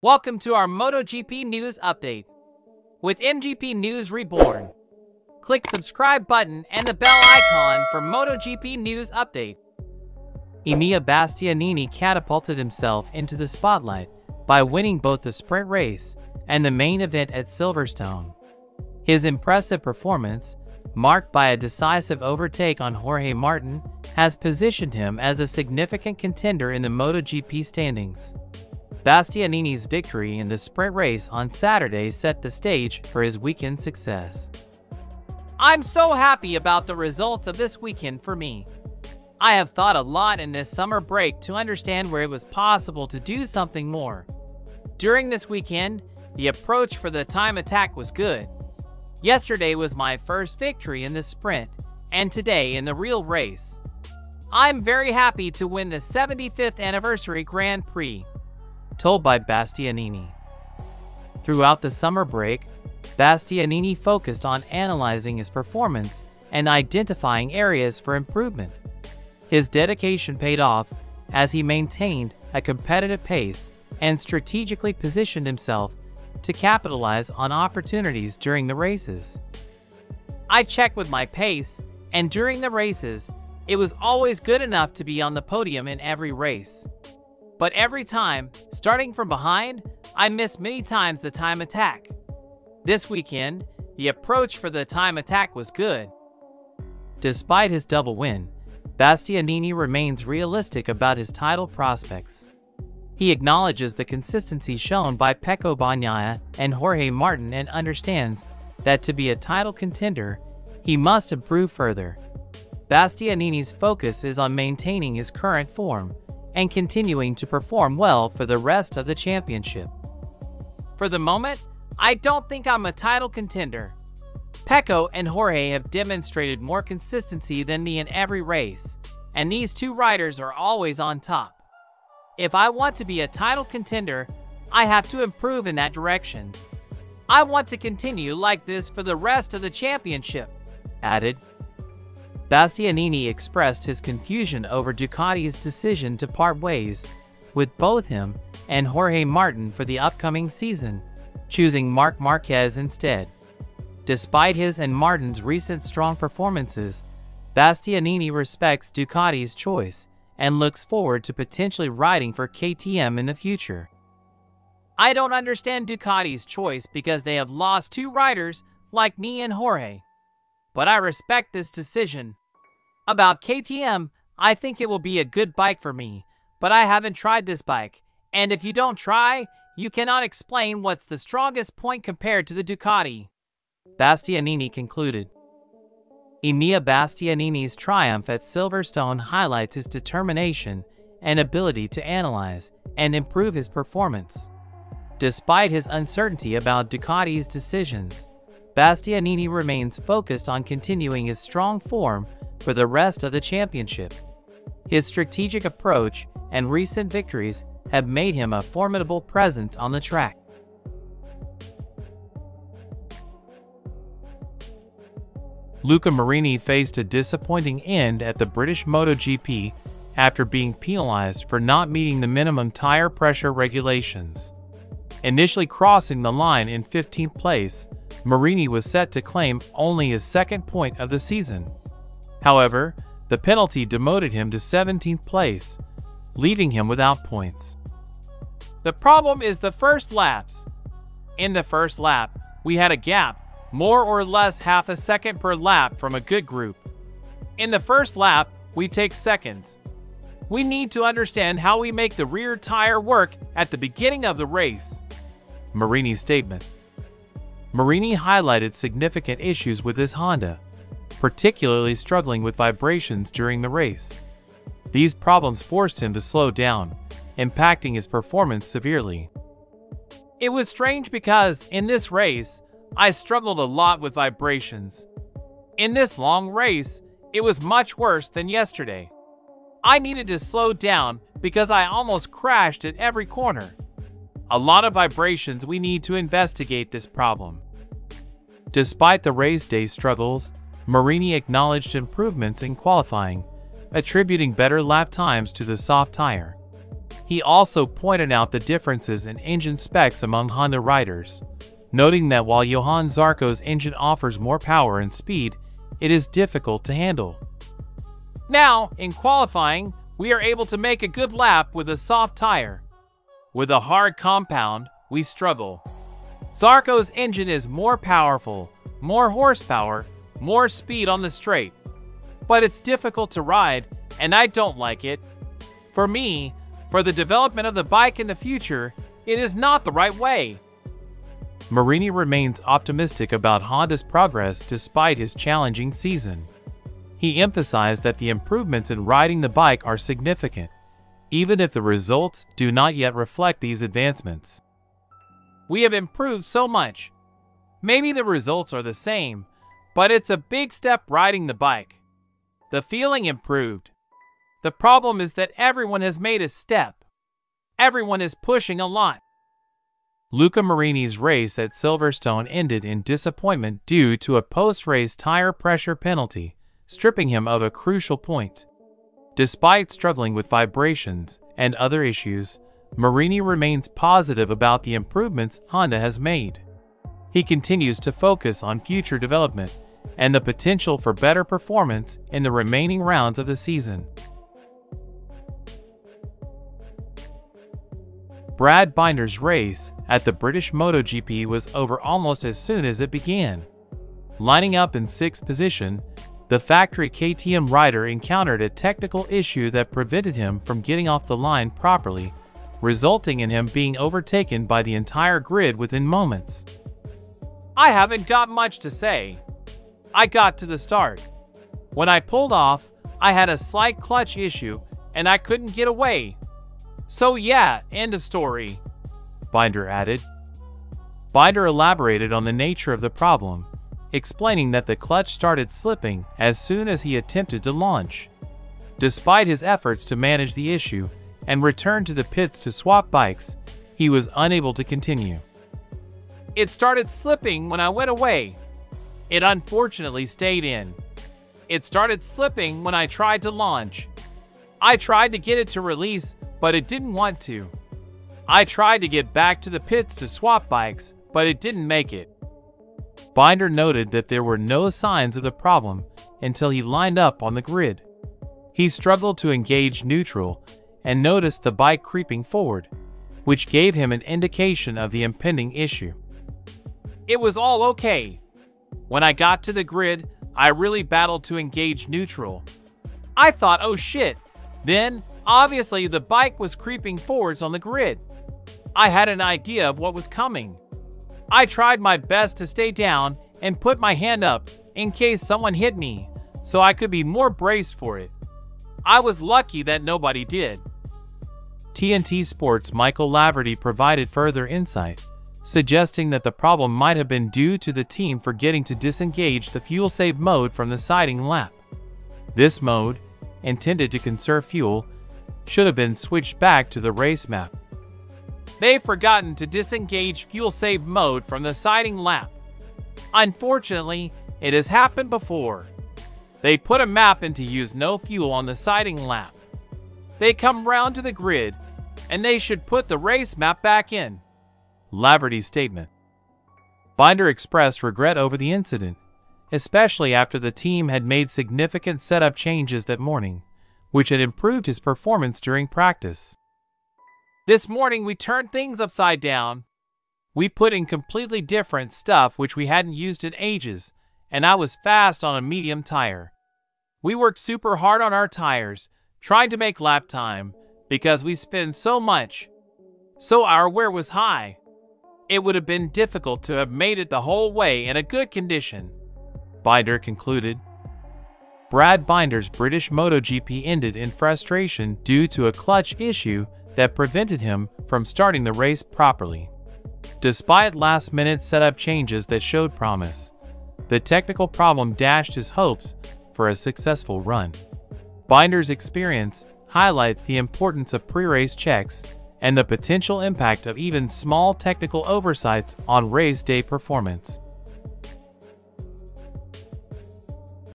Welcome to our MotoGP News Update. With MGP News Reborn, click subscribe button and the bell icon for MotoGP News Update. Enea Bastianini catapulted himself into the spotlight by winning both the sprint race and the main event at Silverstone. His impressive performance, marked by a decisive overtake on Jorge Martin, has positioned him as a significant contender in the MotoGP standings. Bastianini's victory in the sprint race on Saturday set the stage for his weekend success. I'm so happy about the results of this weekend for me. I have thought a lot in this summer break to understand where it was possible to do something more. During this weekend, the approach for the time attack was good. Yesterday was my first victory in the sprint, and today in the real race. I'm very happy to win the 75th anniversary Grand Prix. Told by Bastianini. Throughout the summer break, Bastianini focused on analyzing his performance and identifying areas for improvement. His dedication paid off as he maintained a competitive pace and strategically positioned himself to capitalize on opportunities during the races. I checked with my pace, and during the races, it was always good enough to be on the podium in every race. But every time, starting from behind, I missed many times the time attack. This weekend, the approach for the time attack was good. Despite his double win, Bastianini remains realistic about his title prospects. He acknowledges the consistency shown by Pecco Bagnaia and Jorge Martin and understands that to be a title contender, he must improve further. Bastianini's focus is on maintaining his current form and continuing to perform well for the rest of the championship. For the moment, I don't think I'm a title contender. Pecco and Jorge have demonstrated more consistency than me in every race, and these two riders are always on top. If I want to be a title contender, I have to improve in that direction. I want to continue like this for the rest of the championship, added. Bastianini expressed his confusion over Ducati's decision to part ways with both him and Jorge Martin for the upcoming season, choosing Marc Marquez instead. Despite his and Martin's recent strong performances, Bastianini respects Ducati's choice and looks forward to potentially riding for KTM in the future. I don't understand Ducati's choice because they have lost two riders like me and Jorge. But I respect this decision. About KTM, I think it will be a good bike for me, but I haven't tried this bike, and if you don't try, you cannot explain what's the strongest point compared to the Ducati. Bastianini concluded. Enea Bastianini's triumph at Silverstone highlights his determination and ability to analyze and improve his performance. Despite his uncertainty about Ducati's decisions, Bastianini remains focused on continuing his strong form for the rest of the championship. His strategic approach and recent victories have made him a formidable presence on the track. Luca Marini faced a disappointing end at the British MotoGP after being penalized for not meeting the minimum tire pressure regulations. Initially crossing the line in 15th place, Marini was set to claim only his second point of the season. However, the penalty demoted him to 17th place, leaving him without points. The problem is the first laps. In the first lap, we had a gap, more or less half a second per lap from a good group. In the first lap, we take seconds. We need to understand how we make the rear tire work at the beginning of the race. Marini's statement. Marini highlighted significant issues with his Honda, particularly struggling with vibrations during the race. These problems forced him to slow down, impacting his performance severely. It was strange because, in this race, I struggled a lot with vibrations. In this long race, it was much worse than yesterday. I needed to slow down because I almost crashed at every corner. A lot of vibrations. We need to investigate this problem. Despite the race day struggles, Marini acknowledged improvements in qualifying, attributing better lap times to the soft tire. He also pointed out the differences in engine specs among Honda riders, noting that while Johann Zarco's engine offers more power and speed, it is difficult to handle. Now, in qualifying, we are able to make a good lap with a soft tire. With a hard compound, we struggle. Zarco's engine is more powerful, more horsepower, more speed on the straight. But it's difficult to ride, and I don't like it. For me, for the development of the bike in the future, it is not the right way. Marini remains optimistic about Honda's progress despite his challenging season. He emphasized that the improvements in riding the bike are significant, even if the results do not yet reflect these advancements. We have improved so much. Maybe the results are the same, but it's a big step riding the bike. The feeling improved. The problem is that everyone has made a step. Everyone is pushing a lot. Luca Marini's race at Silverstone ended in disappointment due to a post-race tire pressure penalty, stripping him of a crucial point. Despite struggling with vibrations and other issues, Marini remains positive about the improvements Honda has made. He continues to focus on future development and the potential for better performance in the remaining rounds of the season. Brad Binder's race at the British MotoGP was over almost as soon as it began. Lining up in 6th position, the factory KTM rider encountered a technical issue that prevented him from getting off the line properly, resulting in him being overtaken by the entire grid within moments. I haven't got much to say. I got to the start. When I pulled off, I had a slight clutch issue and I couldn't get away. So yeah, end of story, Binder added. Binder elaborated on the nature of the problem, explaining that the clutch started slipping as soon as he attempted to launch. Despite his efforts to manage the issue and return to the pits to swap bikes, he was unable to continue. It started slipping when I went away. It unfortunately stayed in. It started slipping when I tried to launch. I tried to get it to release, but it didn't want to. I tried to get back to the pits to swap bikes, but it didn't make it. Binder noted that there were no signs of the problem until he lined up on the grid. He struggled to engage neutral and noticed the bike creeping forward, which gave him an indication of the impending issue. It was all okay. When I got to the grid, I really battled to engage neutral. I thought, oh shit. Then, obviously, the bike was creeping forwards on the grid. I had an idea of what was coming. I tried my best to stay down and put my hand up in case someone hit me, so I could be more braced for it. I was lucky that nobody did. TNT Sports' Michael Laverty provided further insight, suggesting that the problem might have been due to the team forgetting to disengage the fuel-save mode from the siding lap. This mode, intended to conserve fuel, should have been switched back to the race map. They've forgotten to disengage fuel-save mode from the siding lap. Unfortunately, it has happened before. They put a map in to use no fuel on the siding lap. They come round to the grid, and they should put the race map back in. Laverty's statement. Binder expressed regret over the incident, especially after the team had made significant setup changes that morning, which had improved his performance during practice. This morning we turned things upside down. We put in completely different stuff which we hadn't used in ages, and I was fast on a medium tire. We worked super hard on our tires, trying to make lap time, because we spin so much. So our wear was high. It would have been difficult to have made it the whole way in a good condition, Binder concluded. Brad Binder's British MotoGP ended in frustration due to a clutch issue that prevented him from starting the race properly. Despite last-minute setup changes that showed promise, the technical problem dashed his hopes for a successful run. Binder's experience highlights the importance of pre-race checks and the potential impact of even small technical oversights on race day performance.